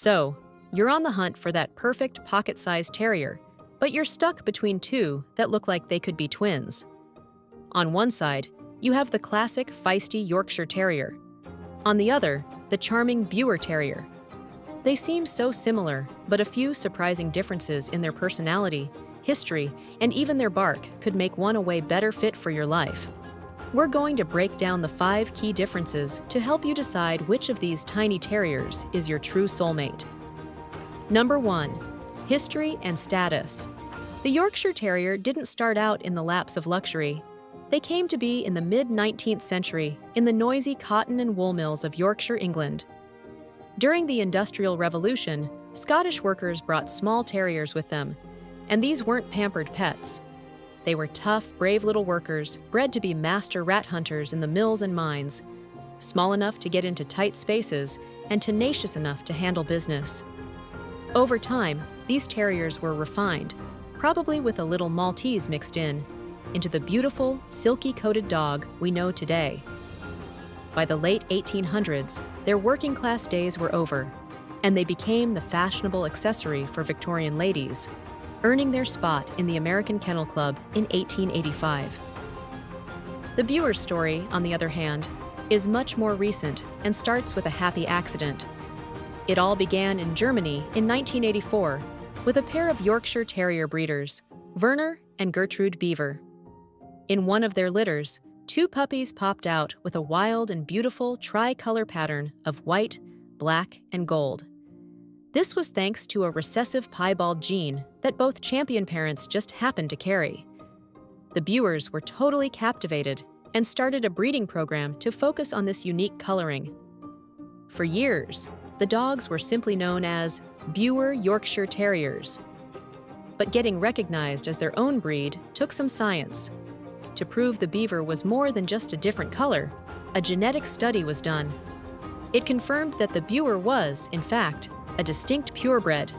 So, you're on the hunt for that perfect pocket-sized terrier, but you're stuck between two that look like they could be twins. On one side, you have the classic feisty Yorkshire Terrier. On the other, the charming Biewer Terrier. They seem so similar, but a few surprising differences in their personality, history, and even their bark could make one a way better fit for your life. We're going to break down the 5 key differences to help you decide which of these tiny terriers is your true soulmate. Number 1. History and status. The Yorkshire Terrier didn't start out in the laps of luxury. They came to be in the mid-19th century in the noisy cotton and wool mills of Yorkshire, England. During the Industrial Revolution, Scottish workers brought small terriers with them, and these weren't pampered pets. They were tough, brave little workers, bred to be master rat hunters in the mills and mines, small enough to get into tight spaces and tenacious enough to handle business. Over time, these terriers were refined, probably with a little Maltese mixed in, into the beautiful, silky-coated dog we know today. By the late 1800s, their working-class days were over, and they became the fashionable accessory for Victorian ladies, earning their spot in the American Kennel Club in 1885. The Biewers story, on the other hand, is much more recent and starts with a happy accident. It all began in Germany in 1984 with a pair of Yorkshire Terrier breeders, Werner and Gertrude Biewer. In one of their litters, 2 puppies popped out with a wild and beautiful tri-color pattern of white, black, and gold. This was thanks to a recessive piebald gene that both champion parents just happened to carry. The Biewers were totally captivated and started a breeding program to focus on this unique coloring. For years, the dogs were simply known as Biewer Yorkshire Terriers. But getting recognized as their own breed took some science. To prove the Biewer was more than just a different color, a genetic study was done. It confirmed that the Biewer was, in fact, a distinct purebred.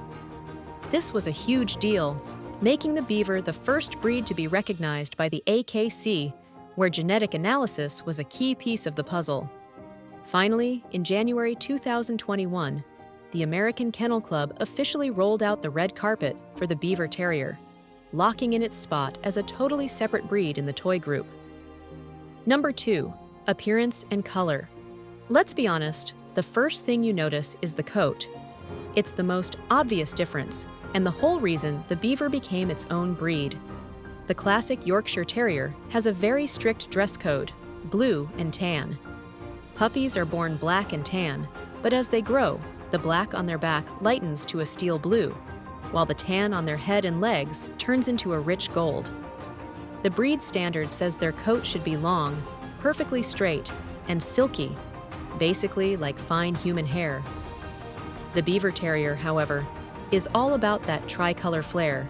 This was a huge deal, making the Biewer the first breed to be recognized by the AKC, where genetic analysis was a key piece of the puzzle. Finally, in January 2021, the American Kennel Club officially rolled out the red carpet for the Biewer Terrier, locking in its spot as a totally separate breed in the toy group. Number 2. Appearance and color. Let's be honest, the first thing you notice is the coat. It's the most obvious difference, and the whole reason the Biewer became its own breed. The classic Yorkshire Terrier has a very strict dress code, blue and tan. Puppies are born black and tan, but as they grow, the black on their back lightens to a steel blue, while the tan on their head and legs turns into a rich gold. The breed standard says their coat should be long, perfectly straight, and silky, basically like fine human hair. The Biewer Terrier, however, is all about that tricolor flair.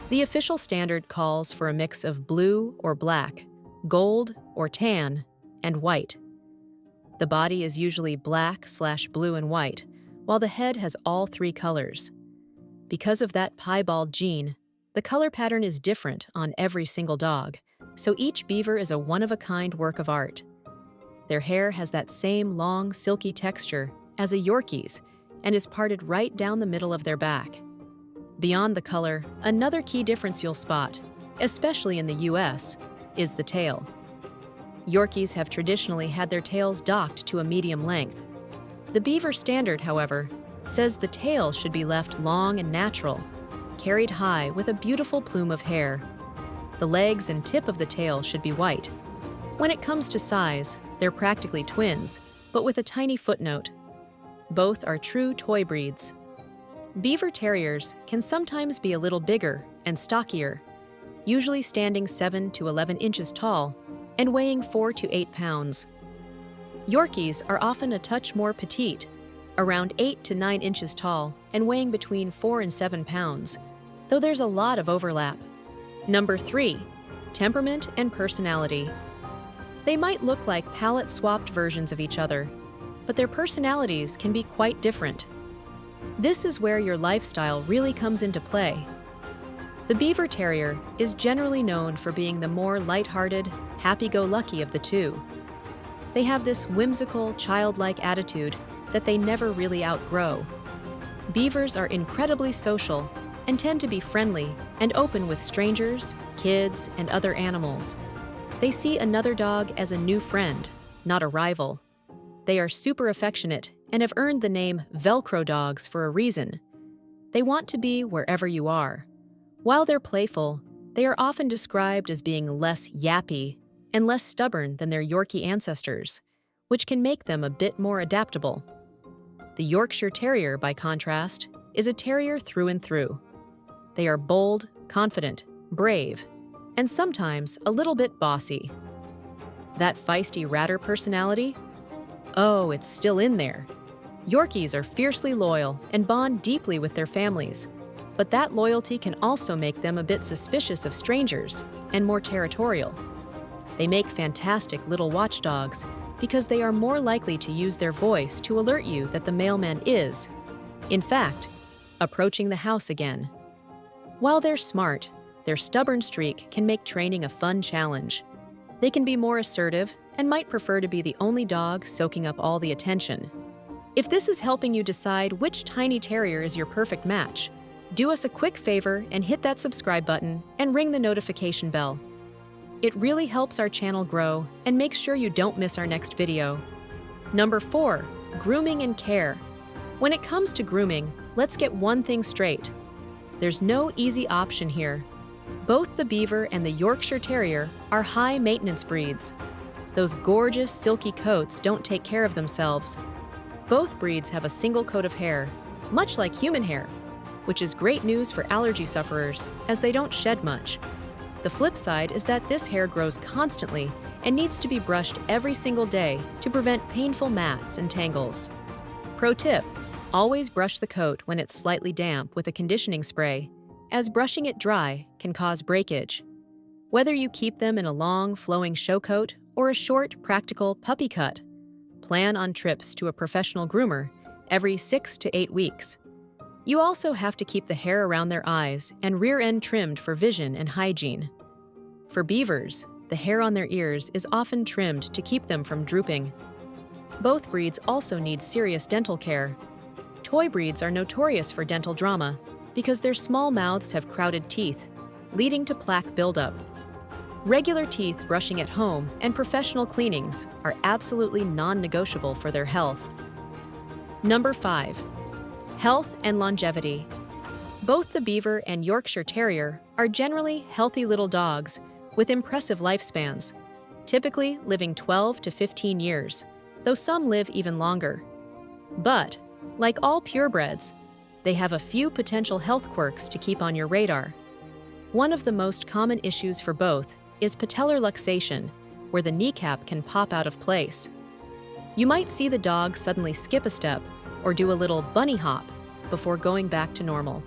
The official standard calls for a mix of blue or black, gold or tan, and white. The body is usually black/blue and white, while the head has all 3 colors. Because of that piebald gene, the color pattern is different on every single dog, so each Biewer is a one-of-a-kind work of art. Their hair has that same long, silky texture as a Yorkie's, and is parted right down the middle of their back. Beyond the color, another key difference you'll spot, especially in the US, is the tail. Yorkies have traditionally had their tails docked to a medium length. The Biewer standard, however, says the tail should be left long and natural, carried high with a beautiful plume of hair. The legs and tip of the tail should be white. When it comes to size, they're practically twins, but with a tiny footnote. Both are true toy breeds. Biewer Terriers can sometimes be a little bigger and stockier, usually standing 7 to 11 inches tall and weighing 4 to 8 pounds. Yorkies are often a touch more petite, around 8 to 9 inches tall and weighing between 4 and 7 pounds, though there's a lot of overlap. Number 3. Temperament and personality. They might look like palette-swapped versions of each other, but their personalities can be quite different. This is where your lifestyle really comes into play. The Biewer Terrier is generally known for being the more lighthearted, happy-go-lucky of the two. They have this whimsical, childlike attitude that they never really outgrow, Beavers are incredibly social and tend to be friendly and open with strangers, kids, and other animals. They see another dog as a new friend, not a rival. They are super affectionate and have earned the name Velcro dogs for a reason. They want to be wherever you are. While they're playful, they are often described as being less yappy and less stubborn than their Yorkie ancestors, which can make them a bit more adaptable. The Yorkshire Terrier, by contrast, is a terrier through and through. They are bold, confident, brave, and sometimes a little bit bossy. That feisty ratter personality? Oh, it's still in there. Yorkies are fiercely loyal and bond deeply with their families, but that loyalty can also make them a bit suspicious of strangers and more territorial. They make fantastic little watchdogs because they are more likely to use their voice to alert you that the mailman is, in fact, approaching the house again. While they're smart, their stubborn streak can make training a fun challenge. They can be more assertive and might prefer to be the only dog soaking up all the attention. If this is helping you decide which tiny terrier is your perfect match, do us a quick favor and hit that subscribe button and ring the notification bell. It really helps our channel grow and makes sure you don't miss our next video. Number 4, Grooming and Care. When it comes to grooming, let's get one thing straight. There's no easy option here. Both the Biewer and the Yorkshire Terrier are high-maintenance breeds. Those gorgeous, silky coats don't take care of themselves. Both breeds have a single coat of hair, much like human hair, which is great news for allergy sufferers, as they don't shed much. The flip side is that this hair grows constantly and needs to be brushed every single day to prevent painful mats and tangles. Pro tip: always brush the coat when it's slightly damp with a conditioning spray, as brushing it dry can cause breakage. Whether you keep them in a long, flowing show coat or a short, practical puppy cut, plan on trips to a professional groomer every 6 to 8 weeks. You also have to keep the hair around their eyes and rear end trimmed for vision and hygiene. For Biewers, the hair on their ears is often trimmed to keep them from drooping. Both breeds also need serious dental care. Toy breeds are notorious for dental drama because their small mouths have crowded teeth, leading to plaque buildup. Regular teeth brushing at home and professional cleanings are absolutely non-negotiable for their health. Number 5. Health and longevity. Both the Biewer and Yorkshire Terrier are generally healthy little dogs with impressive lifespans, typically living 12 to 15 years, though some live even longer. But, like all purebreds, they have a few potential health quirks to keep on your radar. One of the most common issues for both is patellar luxation, where the kneecap can pop out of place. You might see the dog suddenly skip a step or do a little bunny hop before going back to normal.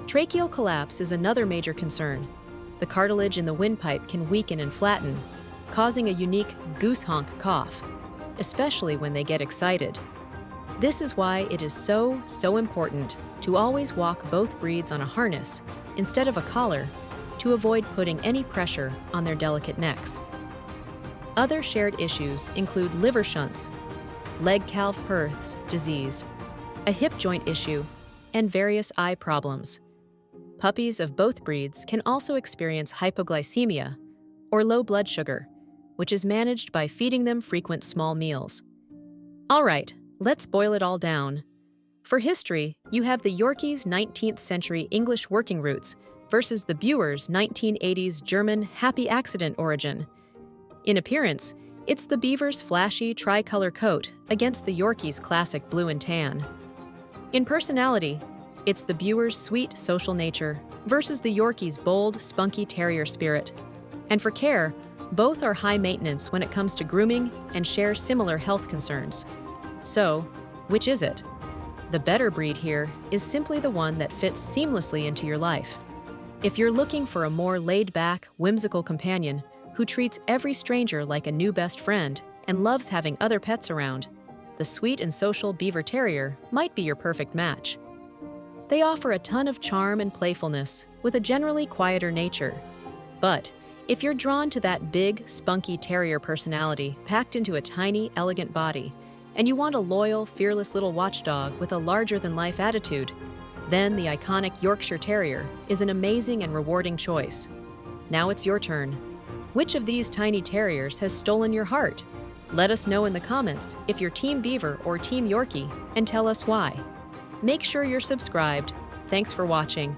Tracheal collapse is another major concern. The cartilage in the windpipe can weaken and flatten, causing a unique goose honk cough, especially when they get excited. This is why it is so important to always walk both breeds on a harness instead of a collar to avoid putting any pressure on their delicate necks. Other shared issues include liver shunts, Legg-Calvé-Perthes disease, a hip joint issue, and various eye problems. Puppies of both breeds can also experience hypoglycemia, or low blood sugar, which is managed by feeding them frequent small meals. All right, let's boil it all down. For history, you have the Yorkies' 19th century English working roots versus the Biewers' 1980s German happy accident origin. In appearance, it's the Biewer's flashy tricolor coat against the Yorkie's classic blue and tan. In personality, it's the Biewer's sweet social nature versus the Yorkie's bold, spunky terrier spirit. And for care, both are high maintenance when it comes to grooming and share similar health concerns. So, which is it? The better breed here is simply the one that fits seamlessly into your life. If you're looking for a more laid-back, whimsical companion who treats every stranger like a new best friend and loves having other pets around, the sweet and social Biewer Terrier might be your perfect match. They offer a ton of charm and playfulness with a generally quieter nature. But if you're drawn to that big, spunky terrier personality packed into a tiny, elegant body, and you want a loyal, fearless little watchdog with a larger-than-life attitude, then the iconic Yorkshire Terrier is an amazing and rewarding choice. Now it's your turn. Which of these tiny terriers has stolen your heart? Let us know in the comments if you're Team Biewer or Team Yorkie, and tell us why. Make sure you're subscribed. Thanks for watching.